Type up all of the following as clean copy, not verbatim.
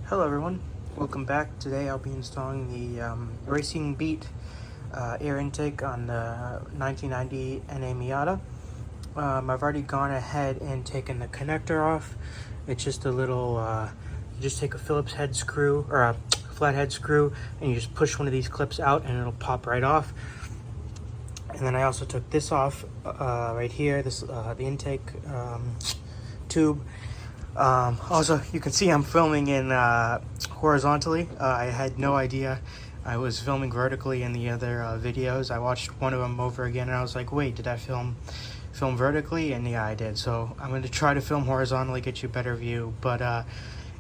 Hello everyone, welcome back. Today I'll be installing the Racing Beat air intake on the 1990 NA Miata. I've already gone ahead and taken the connector off. It's just a little, you just take a Phillips head screw or a flathead screw and you just push one of these clips out and it'll pop right off. And then I also took this off right here, this the intake tube. Also, you can see I'm filming in horizontally. I had no idea I was filming vertically in the other videos. I watched one of them over again and I was like, wait, did I film vertically? And yeah, I did. So I'm going to try to film horizontally, get you a better view. But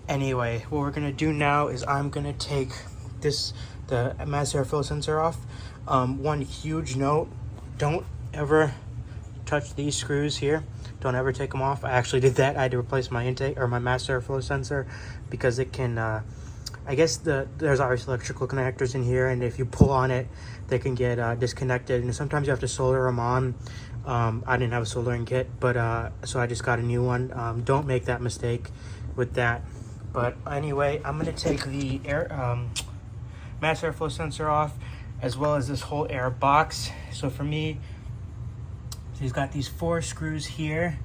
anyway, what we're going to do now is I'm going to take the mass airflow sensor off. One huge note, don't ever touch these screws here. Don't ever take them off. I actually did that. I had to replace my intake or my mass airflow sensor because it can I guess there's obviously electrical connectors in here, and if you pull on it they can get disconnected, and sometimes you have to solder them on. I didn't have a soldering kit, but so I just got a new one. Don't make that mistake with that. But anyway, I'm going to take the mass airflow sensor off, as well as this whole air box. So for me, he's got these 4 screws here,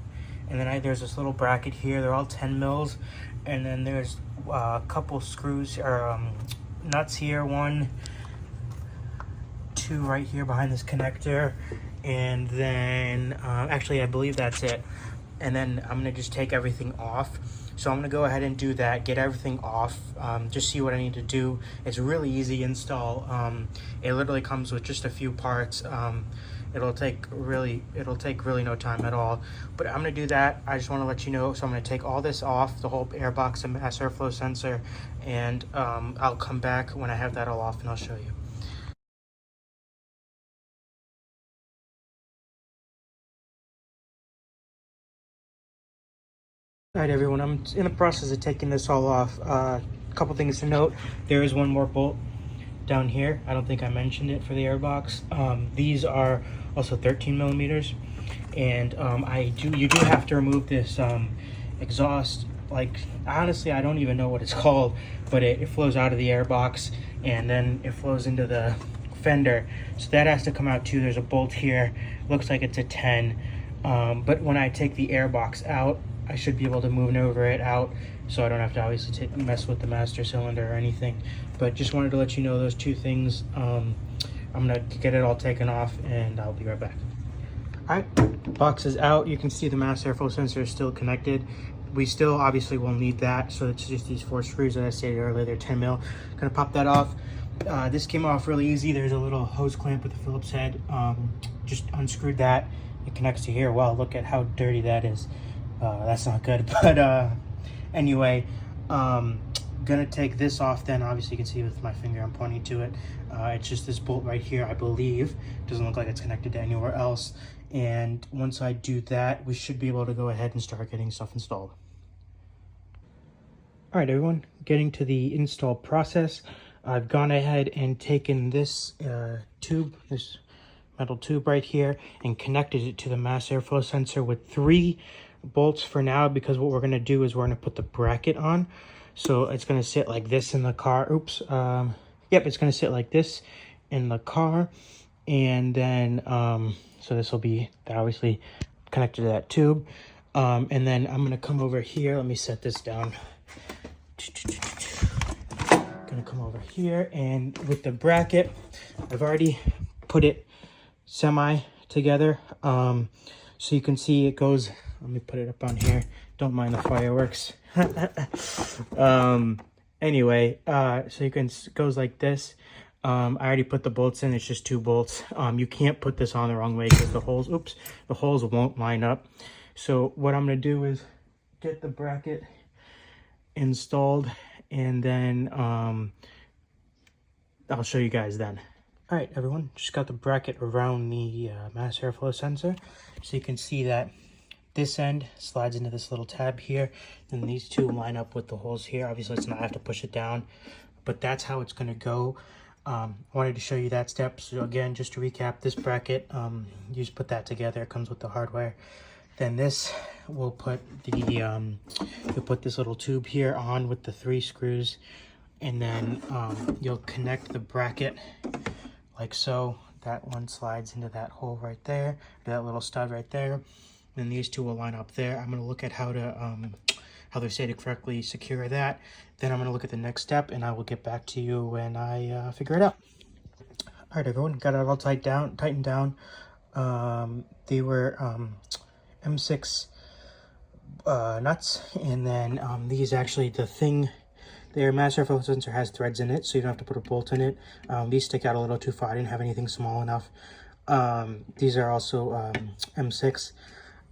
and then there's this little bracket here. They're all 10 mils, and then there's a couple screws or nuts here. 1, 2 right here behind this connector, and then actually I believe that's it. And then I'm gonna just take everything off. So I'm gonna go ahead and do that, get everything off, just see what I need to do. It's a really easy install. It literally comes with just a few parts. It'll take really no time at all. But I'm gonna do that. I just want to let you know. So I'm gonna take all this off, the whole air box and mass airflow sensor, and I'll come back when I have that all off and I'll show you. All right, everyone, I'm in the process of taking this all off. A couple things to note. There is one more bolt down here. I don't think I mentioned it for the airbox. These are also 13 millimeters, and you do have to remove this exhaust. Like, honestly, I don't even know what it's called, but it flows out of the airbox and then it flows into the fender, so that has to come out too. There's a bolt here, looks like it's a 10, but when I take the airbox out, I should be able to maneuver it out, so I don't have to obviously mess with the master cylinder or anything. But just wanted to let you know those 2 things. I'm gonna get it all taken off and I'll be right back. All right, box is out. You can see the mass airflow sensor is still connected. We still obviously will need that, so it's just these 4 screws that I stated earlier. They're 10 mil. Gonna pop that off. This came off really easy. There's a little hose clamp with a Phillips head. Just unscrewed that. It connects to here. Wow, look at how dirty that is. That's not good. But anyway, gonna take this off then. Obviously you can see with my finger I'm pointing to it. It's just this bolt right here, I believe. Doesn't look like it's connected to anywhere else. And once I do that, we should be able to go ahead and start getting stuff installed. All right, everyone, getting to the install process. I've gone ahead and taken this tube, this metal tube right here, and connected it to the mass airflow sensor with 3 bolts for now, because what we're going to do is we're going to put the bracket on. So it's going to sit like this in the car. Oops. Yep, it's going to sit like this in the car, and then so this will be obviously connected to that tube, and then I'm going to come over here. Let me set this down. Gonna come over here, and with the bracket, I've already put it semi together, so you can see it goes. Let me put it up on here. Don't mind the fireworks. Anyway, so you can, it goes like this. I already put the bolts in. It's just 2 bolts. You can't put this on the wrong way because the holes, the holes won't line up. So what I'm gonna do is get the bracket installed, and then I'll show you guys then. All right, everyone, just got the bracket around the mass airflow sensor, so you can see that this end slides into this little tab here, and these 2 line up with the holes here. Obviously it's not, I have to push it down, but that's how it's going to go. I wanted to show you that step. So again, just to recap, this bracket, you just put that together. It comes with the hardware. Then this will put the you'll put this little tube here on with the 3 screws, and then you'll connect the bracket like so. That one slides into that hole right there, that little stud right there. Then these two will line up there. I'm going to look at how they say to correctly secure that. Then I'm going to look at the next step, and I will get back to you when I figure it out. All right, everyone, got it all tightened down. They were M6 nuts, and then these actually, their master flow sensor has threads in it, so you don't have to put a bolt in it. These stick out a little too far. I didn't have anything small enough. These are also M6,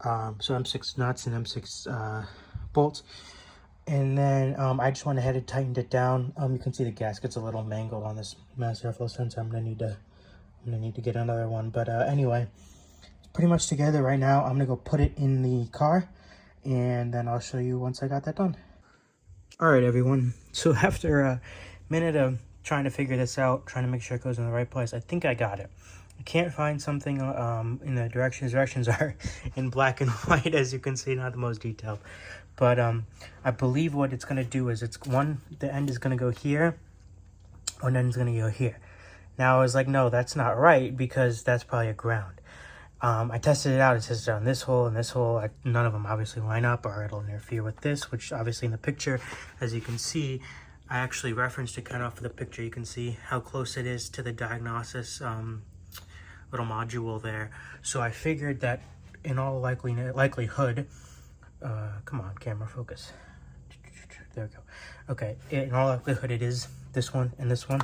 so M6 nuts and M6 bolts. And then I just went ahead and tightened it down. You can see the gasket's a little mangled on this master flow sensor. I'm gonna need to get another one. But anyway, it's pretty much together right now. I'm gonna go put it in the car, and then I'll show you once I got that done. All right, everyone. So after a minute of trying to figure this out, trying to make sure it goes in the right place, I think I got it. I can't find something in the directions. Directions are in black and white, as you can see, not the most detailed. But I believe what it's going to do is the end is going to go here, one end is going to go here. Now I was like, no, that's not right, because that's probably a ground. I tested it out. It says on this hole and this hole. None of them obviously line up, or it'll interfere with this, which obviously in the picture, as you can see, I actually referenced it kind of for the picture. You can see how close it is to the diagnosis little module there. So I figured that in all likelihood, come on, camera, focus. There we go. Okay, in all likelihood, it is this one and this one.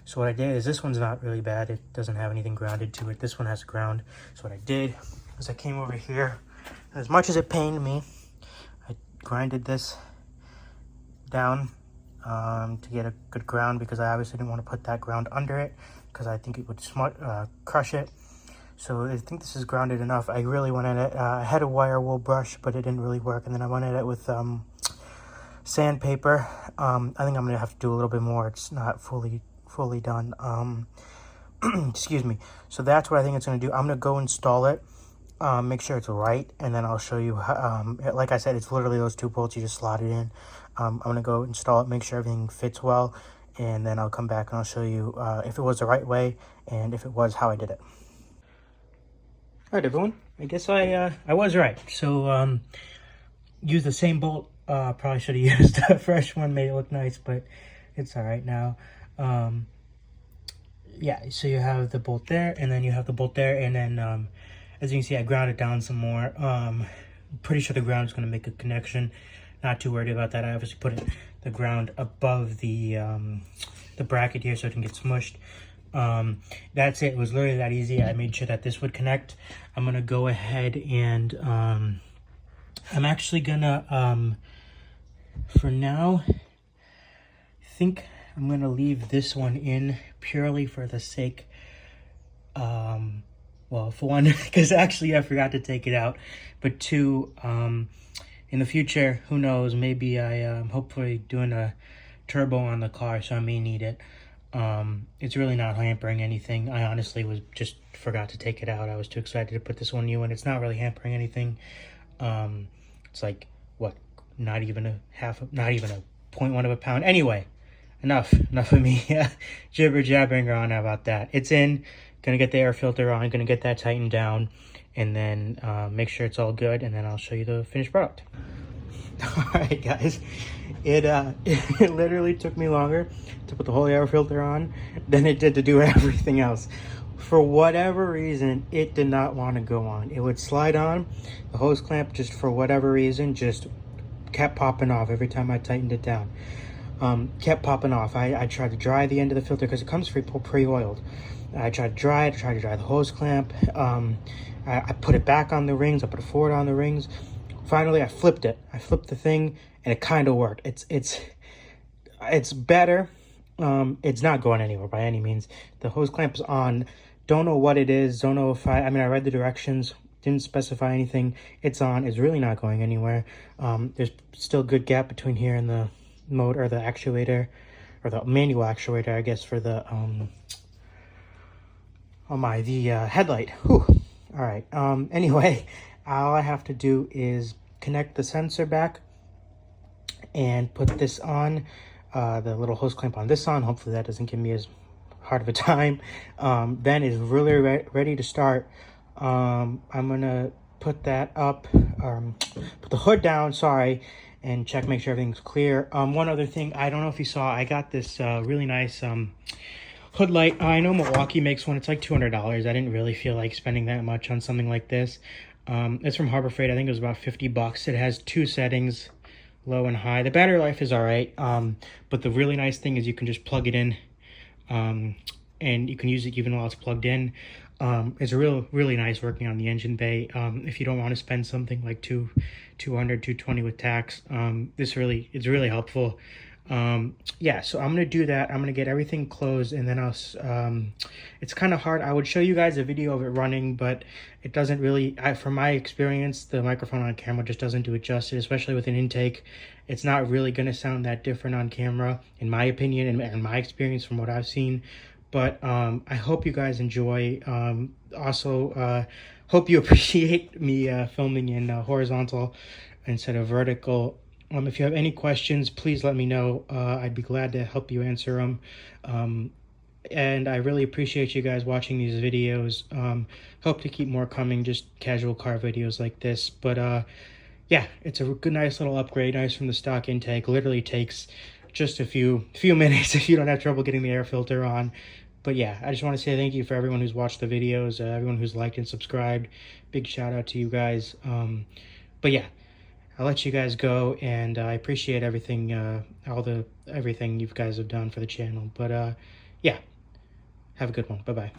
So what I did is, this one's not really bad. It doesn't have anything grounded to it. This one has ground. So what I did is I came over here. As much as it pained me, I grinded this down to get a good ground, because I obviously didn't want to put that ground under it, because I think it would crush it. So I think this is grounded enough. I really went at it. I had a wire wool brush, but it didn't really work. And then I went at it with sandpaper. I think I'm going to have to do a little bit more. It's not fully done. Excuse me. So that's what I think it's going to do. I'm going to go install it, make sure it's right, and then I'll show you how, like I said, it's literally those 2 bolts. You just slot it in. I'm going to go install it, make sure everything fits well, and then I'll come back and I'll show you if it was the right way, and if it was, how I did it. All right, everyone, I guess I was right. So use the same bolt. Probably should have used a fresh one, made it look nice, but it's all right now. Yeah, so you have the bolt there, and then you have the bolt there, and then as you can see, I ground it down some more. Pretty sure the ground is going to make a connection. Not too worried about that. I obviously put the ground above the bracket here so it can get smushed. That's it. It was literally that easy. I made sure that this would connect. I'm gonna go ahead and I'm actually gonna for now, I think I'm gonna leave this one in purely for the sake well, for one, because actually I forgot to take it out, but 2, in the future, who knows, maybe I am hopefully doing a turbo on the car, so I may need it. It's really not hampering anything. I honestly just forgot to take it out. I was too excited to put this one new, and it's not really hampering anything. It's like, what, not even a 0.1 of a pound. Anyway, enough of me jibber jabbering on about that. It's in. Gonna get the air filter on, gonna get that tightened down, and then make sure it's all good, and then I'll show you the finished product. All right, guys, it literally took me longer to put the whole air filter on than it did to do everything else. For whatever reason, it did not want to go on. It would slide on. The hose clamp, just for whatever reason, just kept popping off every time I tightened it down. Kept popping off. I tried to dry the end of the filter because it comes pre-oiled. I tried to dry it, tried to dry the hose clamp. I put it back on the rings. I put it forward on the rings. Finally, I flipped it. I flipped the thing, and it kind of worked. It's better. It's not going anywhere by any means. The hose clamp's on. Don't know what it is. Don't know if I read the directions. Didn't specify anything. It's on. It's really not going anywhere. There's still a good gap between here and the motor, or the actuator, or the manual actuator, I guess, for the headlight. Whew. All right. Anyway, All I have to do is connect the sensor back and put this on, the little hose clamp on this on. Hopefully that doesn't give me as hard of a time. Then it's really ready to start. I'm gonna put that up, put the hood down, sorry, and check, make sure everything's clear. One other thing, I don't know if you saw, I got this really nice hood light. I know Milwaukee makes one. It's like $200. I didn't really feel like spending that much on something like this. It's from Harbor Freight. I think it was about 50 bucks. It has 2 settings, low and high. The battery life is all right, but the really nice thing is you can just plug it in, and you can use it even while it's plugged in. It's really nice working on the engine bay. If you don't want to spend something like $220 with tax, it's really helpful. Yeah, so I'm gonna do that. I'm gonna get everything closed, and then it's kind of hard. I would show you guys a video of it running, but it doesn't really, from my experience, the microphone on camera just doesn't do it justice, especially with an intake. It's not really gonna sound that different on camera, in my opinion, and my experience from what I've seen. But I hope you guys enjoy. Also, hope you appreciate me filming in horizontal instead of vertical. If you have any questions, please let me know. I'd be glad to help you answer them. And I really appreciate you guys watching these videos. Hope to keep more coming, just casual car videos like this. But yeah, it's a good, nice little upgrade, nice from the stock intake. Literally takes just a few minutes if you don't have trouble getting the air filter on. But yeah, I just want to say thank you for everyone who's watched the videos, everyone who's liked and subscribed. Big shout out to you guys. But yeah, I'll let you guys go, and I appreciate everything, everything you guys have done for the channel. But yeah, have a good one. Bye-bye.